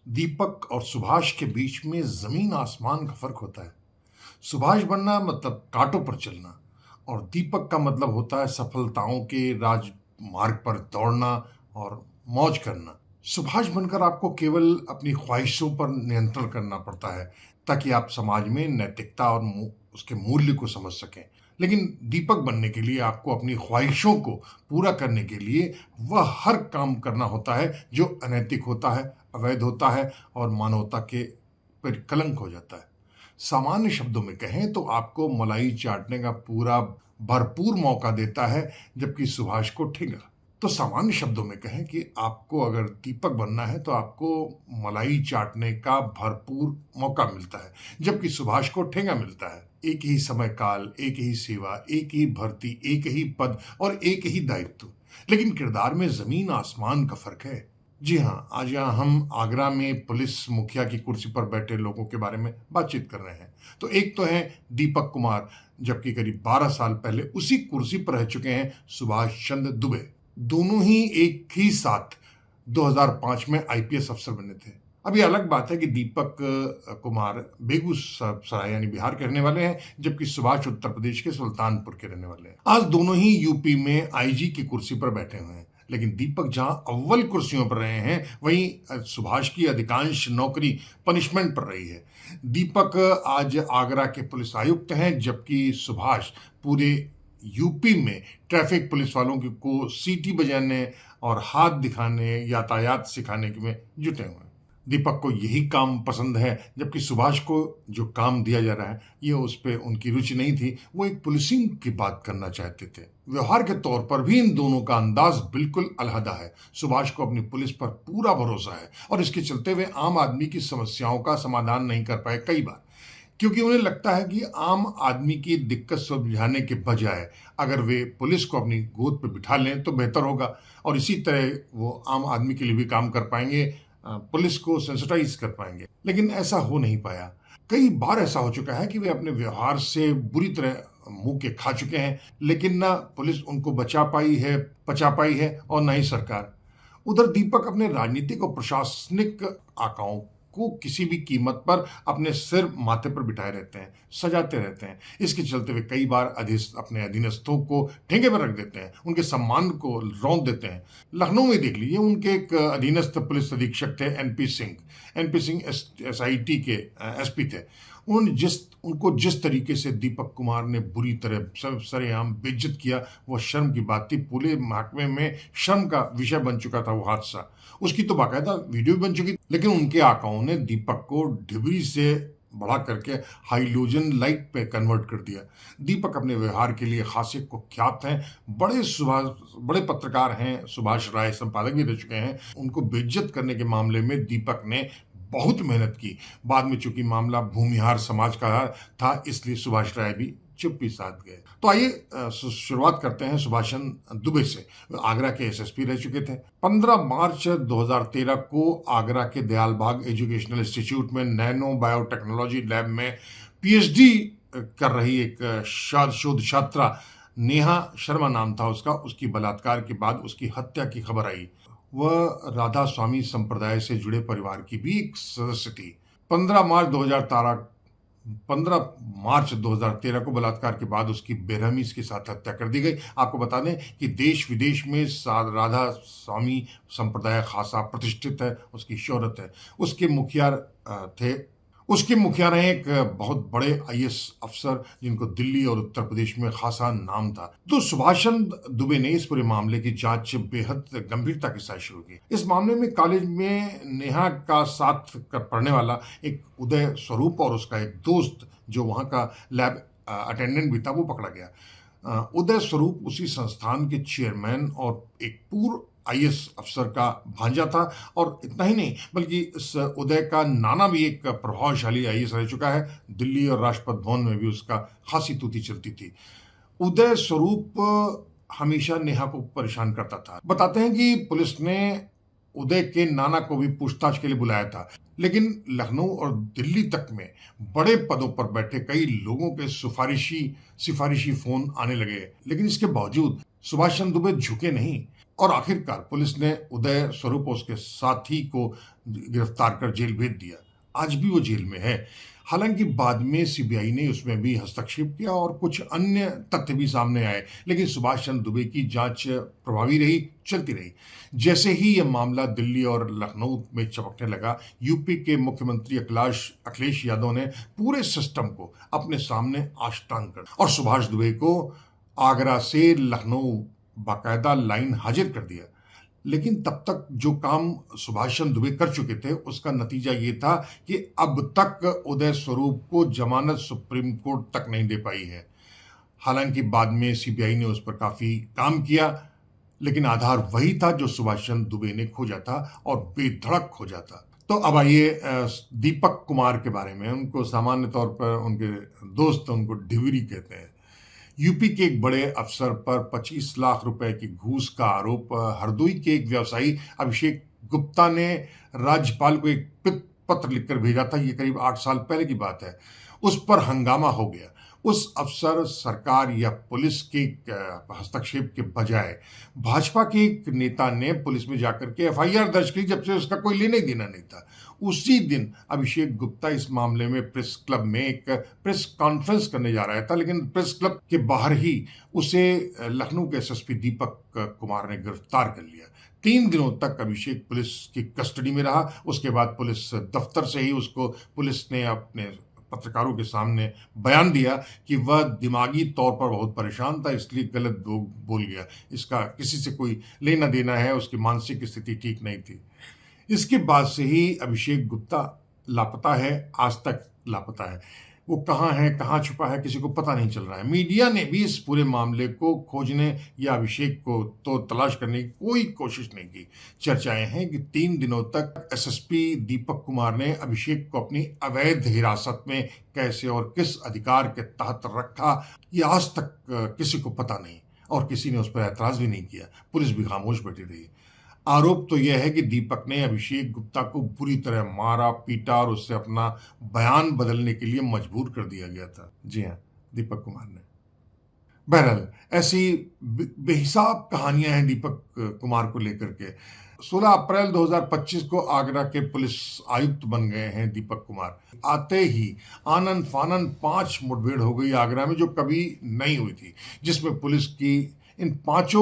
दीपक और सुभाष के बीच में जमीन आसमान का फर्क होता है। सुभाष बनना मतलब कांटों पर चलना और दीपक का मतलब होता है सफलताओं के राजमार्ग पर दौड़ना और मौज करना। सुभाष बनकर आपको केवल अपनी ख्वाहिशों पर नियंत्रण करना पड़ता है ताकि आप समाज में नैतिकता और उसके मूल्य को समझ सकें। लेकिन दीपक बनने के लिए आपको अपनी ख्वाहिशों को पूरा करने के लिए वह हर काम करना होता है जो अनैतिक होता है, अवैध होता है और मानवता के पर कलंक हो जाता है। सामान्य शब्दों में कहें तो आपको मलाई चाटने का पूरा भरपूर मौका देता है, जबकि सुभाष को ठेंगा। तो सामान्य शब्दों में कहें कि आपको अगर दीपक बनना है तो आपको मलाई चाटने का भरपूर मौका मिलता है, जबकि सुभाष को ठेंगा मिलता है। एक ही समय काल, एक ही सेवा, एक ही भर्ती, एक ही पद और एक ही दायित्व, लेकिन किरदार में जमीन आसमान का फर्क है। जी हाँ, आज यहाँ हम आगरा में पुलिस मुखिया की कुर्सी पर बैठे लोगों के बारे में बातचीत कर रहे हैं। तो एक तो है दीपक कुमार, जबकि करीब 12 साल पहले उसी कुर्सी पर रह चुके हैं सुभाष चंद्र दुबे। दोनों ही एक ही साथ 2005 में आईपीएस अफसर बने थे। अब ये अलग बात है कि दीपक कुमार बेगूसराय यानी बिहार के रहने वाले हैं, जबकि सुभाष उत्तर प्रदेश के सुल्तानपुर के रहने वाले हैं। आज दोनों ही यूपी में आईजी की कुर्सी पर बैठे हुए हैं, लेकिन दीपक जहां अव्वल कुर्सियों पर रहे हैं, वहीं सुभाष की अधिकांश नौकरी पनिशमेंट पर रही है। दीपक आज आगरा के पुलिस आयुक्त हैं, जबकि सुभाष पूरे यूपी में ट्रैफिक पुलिस वालों को सीटी बजाने और हाथ दिखाने, यातायात सिखाने में जुटे हुए हैं। दीपक को यही काम पसंद है, जबकि सुभाष को जो काम दिया जा रहा है ये उस पर उनकी रुचि नहीं थी। वो एक पुलिसिंग की बात करना चाहते थे। व्यवहार के तौर पर भी इन दोनों का अंदाज बिल्कुल अलहदा है। सुभाष को अपनी पुलिस पर पूरा भरोसा है और इसके चलते वे आम आदमी की समस्याओं का समाधान नहीं कर पाए कई बार, क्योंकि उन्हें लगता है कि आम आदमी की दिक्कत सुलझाने के बजाय अगर वे पुलिस को अपनी गोद पर बिठा लें तो बेहतर होगा और इसी तरह वो आम आदमी के लिए भी काम कर पाएंगे, पुलिस को सेंसिटाइज कर पाएंगे। लेकिन ऐसा हो नहीं पाया। कई बार ऐसा हो चुका है कि वे अपने व्यवहार से बुरी तरह मुंह के खा चुके हैं, लेकिन ना पुलिस उनको बचा पाई है, पचा पाई है और ना ही सरकार। उधर दीपक अपने राजनीतिक और प्रशासनिक आकाओं को किसी भी कीमत पर अपने सिर माथे पर बिठाए रहते हैं, सजाते रहते हैं। इसके चलते वे कई बार अपने अधीनस्थों को ठेंगे पर रख देते हैं, उनके सम्मान को रौंद देते हैं। लखनऊ में देख लीजिए, उनके एक अधीनस्थ पुलिस अधीक्षक थे एनपी सिंह एसआईटी के एसपी थे। उनको जिस तरीके से दीपक कुमार ने बुरी तरह सरेआम बेइज्जत किया, वो शर्म की बात थी। पूरे महकमे में शर्म का विषय बन चुका था वो हादसा। उसकी तो बाकायदा वीडियो भी बन चुकी, लेकिन उनके आकाओं ने दीपक को डिबरी से बढ़ा करके हाइलोजन लाइट पे कन्वर्ट कर दिया। दीपक अपने व्यवहार के लिए खासे कुख्यात हैं। बड़े पत्रकार हैं, सुभाष राय संपादक भी रह चुके हैं। उनको बेइज्जत करने के मामले में दीपक ने बहुत मेहनत की। बाद में चूंकि मामला भूमिहार समाज का था, इसलिए सुभाष राय भी चुप्पी साध गए। तो आइए शुरुआत करते हैं सुभाष चंद्र दुबे से। आगरा के एसएसपी रह चुके थे। 15 मार्च 2013 को आगरा के दयालबाग एजुकेशनल इंस्टीट्यूट में नैनो बायोटेक्नोलॉजी लैब में पीएचडी कर रही एक शोध छात्रा, नेहा शर्मा नाम था उसका, उसकी बलात्कार के बाद उसकी हत्या की खबर आई। वह राधा स्वामी संप्रदाय से जुड़े परिवार की भी एक सदस्य थी। 15 मार्च 2013 को बलात्कार के बाद उसकी बेरहमी के साथ हत्या कर दी गई। आपको बता दें कि देश विदेश में राधा स्वामी संप्रदाय खासा प्रतिष्ठित है, उसकी शोहरत है। उसके मुखिया रहे एक बहुत बड़े आईएएस अफसर, जिनको दिल्ली और उत्तर प्रदेश में खासा नाम था। तो सुभाष चंद्र दुबे ने इस पूरे मामले की जांच बेहद गंभीरता के साथ शुरू की। इस मामले में कॉलेज में नेहा का साथ पढ़ने वाला एक उदय स्वरूप और उसका एक दोस्त, जो वहां का लैब अटेंडेंट भी था, वो पकड़ा गया। उदय स्वरूप उसी संस्थान के चेयरमैन और एक पूर्व आईएएस अफसर का भांजा था। और इतना ही नहीं, बल्कि इस उदय का नाना भी एक प्रभावशाली आईएएस रह चुका है। दिल्ली और राष्ट्रपति भवन में भी उसका खासी तूती चलती थी। उदय स्वरूप हमेशा नेहा को परेशान करता था। बताते हैं कि पुलिस ने उदय के नाना को भी पूछताछ के लिए बुलाया था, लेकिन लखनऊ और दिल्ली तक में बड़े पदों पर बैठे कई लोगों के सिफारिशी फोन आने लगे। लेकिन इसके बावजूद सुभाष चंद्र दुबे झुके नहीं। और आखिरकार पुलिस ने उदय स्वरूप और उसके साथी को गिरफ्तार कर जेल भेज दिया। आज भी वो जेल में है। हालांकि बाद में सीबीआई ने उसमें भी हस्तक्षेप किया और कुछ अन्य तथ्य भी सामने आए, लेकिन सुभाष चंद्र दुबे की जांच प्रभावी रही, चलती रही। जैसे ही यह मामला दिल्ली और लखनऊ में चमकने लगा, यूपी के मुख्यमंत्री अखिलेश यादव ने पूरे सिस्टम को अपने सामने आश्तान कर और सुभाष दुबे को आगरा से लखनऊ बाकायदा लाइन हाजिर कर दिया। लेकिन तब तक जो काम सुभाष चंद्र दुबे कर चुके थे, उसका नतीजा ये था कि अब तक उदय स्वरूप को जमानत सुप्रीम कोर्ट तक नहीं दे पाई है। हालांकि बाद में सीबीआई ने उस पर काफी काम किया, लेकिन आधार वही था जो सुभाष चंद्र दुबे ने खोजा था और बेधड़क खोजा था। तो अब आइए दीपक कुमार के बारे में। उनको सामान्य तौर पर उनके दोस्त उनको डिविरी कहते हैं। यूपी के एक बड़े अफसर पर 25 लाख रुपए की घूस का आरोप हरदोई के एक व्यवसायी अभिषेक गुप्ता ने राज्यपाल को एक पत्र लिखकर भेजा था। ये करीब 8 साल पहले की बात है। उस पर हंगामा हो गया। उस अफसर, सरकार या पुलिस के हस्तक्षेप के बजाय भाजपा के एक नेता ने पुलिस में जाकर के एफआईआर दर्ज की, जब से उसका कोई लेना ही देना नहीं था। उसी दिन अभिषेक गुप्ता इस मामले में प्रेस क्लब में एक प्रेस कॉन्फ्रेंस करने जा रहा था, लेकिन प्रेस क्लब के बाहर ही उसे लखनऊ के एसएसपी दीपक कुमार ने गिरफ्तार कर लिया। 3 दिनों तक अभिषेक पुलिस की कस्टडी में रहा। उसके बाद पुलिस दफ्तर से ही उसको पुलिस ने अपने पत्रकारों के सामने बयान दिया कि वह दिमागी तौर पर बहुत परेशान था, इसलिए गलत बोल गया। इसका किसी से कोई लेना देना है, उसकी मानसिक स्थिति ठीक नहीं थी। इसके बाद से ही अभिषेक गुप्ता लापता है, आज तक लापता है। वो कहाँ है, कहाँ छुपा है, किसी को पता नहीं चल रहा है। मीडिया ने भी इस पूरे मामले को खोजने या अभिषेक को तो तलाश करने की कोई कोशिश नहीं की। चर्चाएं हैं कि 3 दिनों तक एसएसपी दीपक कुमार ने अभिषेक को अपनी अवैध हिरासत में कैसे और किस अधिकार के तहत रखा, ये आज तक किसी को पता नहीं और किसी ने उस पर ऐतराज भी नहीं किया। पुलिस भी खामोश बैठी रही। आरोप तो यह है कि दीपक ने अभिषेक गुप्ता को बुरी तरह मारा, पीटा और उससे अपना बयान बदलने के लिए मजबूर कर दिया गया था। जी हाँ, दीपक कुमार ने। बहरहाल ऐसी बेहिसाब कहानियां हैं दीपक कुमार को लेकर के। 16 अप्रैल 2025 को आगरा के पुलिस आयुक्त बन गए हैं दीपक कुमार। आते ही आनन फानन 5 मुठभेड़ हो गई आगरा में, जो कभी नहीं हुई थी, जिसमें पुलिस की इन 5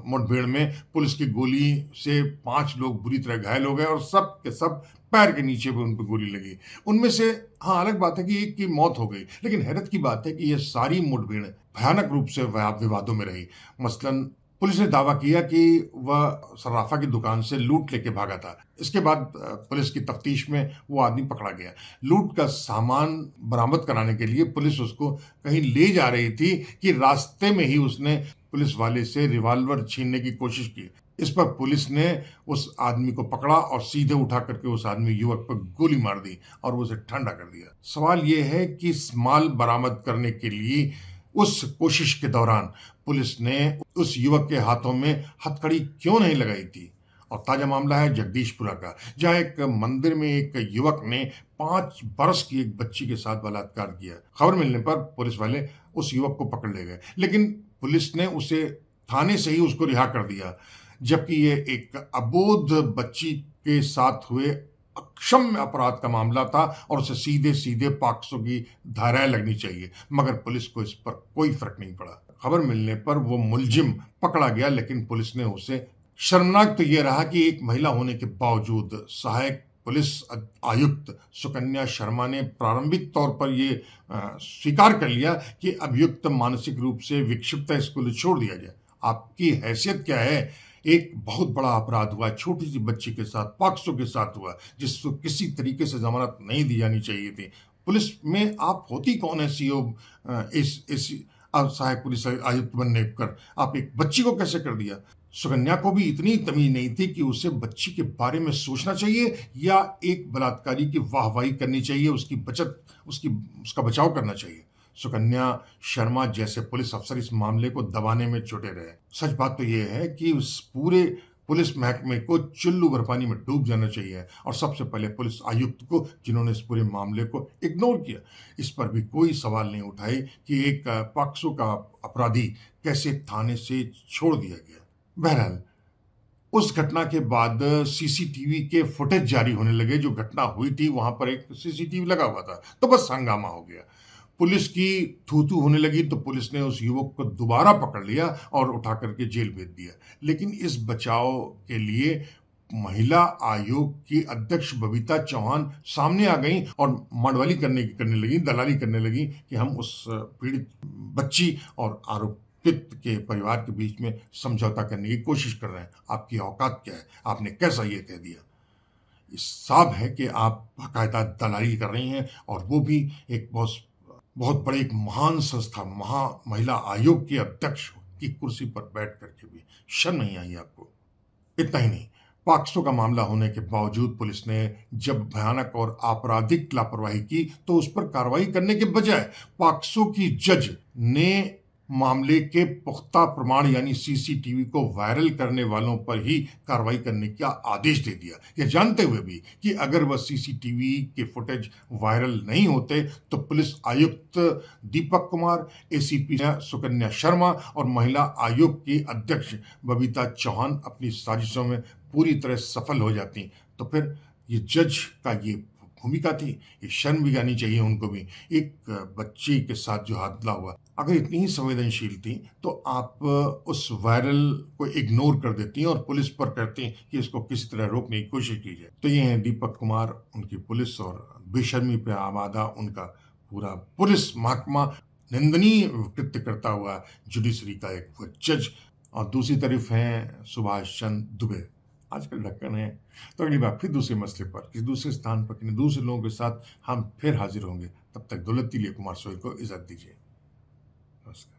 मुठभेड़ में पुलिस की गोली से 5 लोग बुरी तरह घायल हो गए और सब के सब पैर के नीचे भी उन पर गोली लगी। उनमें से हाँ, अलग बात है कि एक की मौत हो गई, लेकिन हैरत की बात है कि यह सारी मुठभेड़ भयानक रूप से विवादों में रही। मसलन पुलिस ने दावा किया कि वह सर्राफा की दुकान से लूट लेके भागा था। इसके बाद पुलिस की तफ्तीश में वो आदमी पकड़ा गया। लूट का सामान बरामद कराने के लिए पुलिस उसको कहीं ले जा रही थी कि रास्ते में ही उसने पुलिस वाले से रिवॉल्वर छीनने की कोशिश की। इस पर पुलिस ने उस आदमी को पकड़ा और सीधे उठा करके उस आदमी युवक पर गोली मार दी और उसे ठंडा कर दिया। सवाल यह है कि माल बरामद करने के लिए उस कोशिश के दौरान पुलिस ने उस युवक के हाथों में हथकड़ी क्यों नहीं लगाई थी। और ताजा मामला है जगदीशपुरा का, जहां एक मंदिर में एक युवक ने 5 बरस की एक बच्ची के साथ बलात्कार किया। खबर मिलने पर पुलिस वाले उस युवक को पकड़ ले गए, लेकिन पुलिस ने उसे थाने से ही उसको रिहा कर दिया, जबकि ये एक अबोध बच्ची के साथ हुए अक्षम्य अपराध का मामला था और उसे सीधे सीधे पॉक्सो की धाराएं लगनी चाहिए, मगर पुलिस को इस पर कोई फर्क नहीं पड़ा। खबर मिलने पर वो मुलजिम पकड़ा गया, लेकिन पुलिस ने उसे शर्मनाक तो यह रहा कि एक महिला होने के बावजूद सहायक पुलिस आयुक्त सुकन्या शर्मा ने प्रारंभिक तौर पर यह स्वीकार कर लिया कि अभियुक्त मानसिक रूप से विक्षिप्त है, इसको छोड़ दिया जाए। आपकी हैसियत क्या है? एक बहुत बड़ा अपराध हुआ, छोटी सी बच्ची के साथ, पॉक्सो के साथ हुआ, जिसको किसी तरीके से जमानत नहीं दी जानी चाहिए थी। पुलिस में आप होती कौन है सीओ इस सहायक पुलिस आयुक्त बनने कर आप एक बच्ची को कैसे कर दिया? सुकन्या को भी इतनी तमीज नहीं थी कि उसे बच्ची के बारे में सोचना चाहिए या एक बलात्कारी की वाहवाही करनी चाहिए, उसका बचाव करना चाहिए। सुकन्या शर्मा जैसे पुलिस अफसर इस मामले को दबाने में जुटे रहे। सच बात तो यह है कि उस पूरे पुलिस महकमे को चुल्लू भर पानी में डूब जाना चाहिए, और सबसे पहले पुलिस आयुक्त को, जिन्होंने इस पूरे मामले को इग्नोर किया। इस पर भी कोई सवाल नहीं उठाए कि एक पॉक्सो का अपराधी कैसे थाने से छोड़ दिया गया। बहरहाल उस घटना के बाद सीसीटीवी के फुटेज जारी होने लगे। जो घटना हुई थी वहां पर एक सीसीटीवी लगा हुआ था, तो बस हंगामा हो गया। पुलिस की थू-थू होने लगी तो पुलिस ने उस युवक को दोबारा पकड़ लिया और उठा करके जेल भेज दिया। लेकिन इस बचाव के लिए महिला आयोग की अध्यक्ष बबीता चौहान सामने आ गईं और करने लगी, दलाली करने लगी कि हम उस पीड़ित बच्ची और आरोपित के परिवार के बीच में समझौता करने की कोशिश कर रहे हैं। आपकी औकात क्या है? आपने कैसा ये कह दिया? ये साफ है कि आप बाकायदा दलाली कर रही हैं, और वो भी एक बहुत बहुत बड़े एक महान संस्था महिला आयोग के अध्यक्ष की कुर्सी पर बैठ करके भी शर्म नहीं आई आपको? इतना ही नहीं, पॉक्सो का मामला होने के बावजूद पुलिस ने जब भयानक और आपराधिक लापरवाही की तो उस पर कार्रवाई करने के बजाय पॉक्सो की जज ने मामले के पुख्ता प्रमाण यानी सीसीटीवी को वायरल करने वालों पर ही कार्रवाई करने का आदेश दे दिया। यह जानते हुए भी कि अगर वह सीसीटीवी के फुटेज वायरल नहीं होते तो पुलिस आयुक्त दीपक कुमार, एसीपी सुकन्या शर्मा और महिला आयोग की अध्यक्ष बबीता चौहान अपनी साजिशों में पूरी तरह सफल हो जाती। तो फिर ये जज का ये भूमिका थी, ये शर्म भी आनी चाहिए उनको भी। एक बच्ची के साथ जो हादसा हुआ, अगर इतनी ही संवेदनशील थी तो आप उस वायरल को इग्नोर कर देती और पुलिस पर कहती कि इसको किसी तरह रोकने की कोशिश की जाए। तो ये हैं दीपक कुमार, उनकी पुलिस, और बेशर्मी पे आमादा उनका पूरा पुलिस महकमा, निंदनीय कृत्य करता हुआ जुडिशरी का एक जज। और दूसरी तरफ हैं सुभाष चंद्र दुबे, आजकल ढक्कन है। तो अगली बार फिर दूसरे मसले पर, किसी दूसरे स्थान पर, किसी दूसरे लोगों के साथ हम फिर हाजिर होंगे। तब तक दौलत के लिए कुमार सोहेल को इजाजत दीजिए। नमस्कार।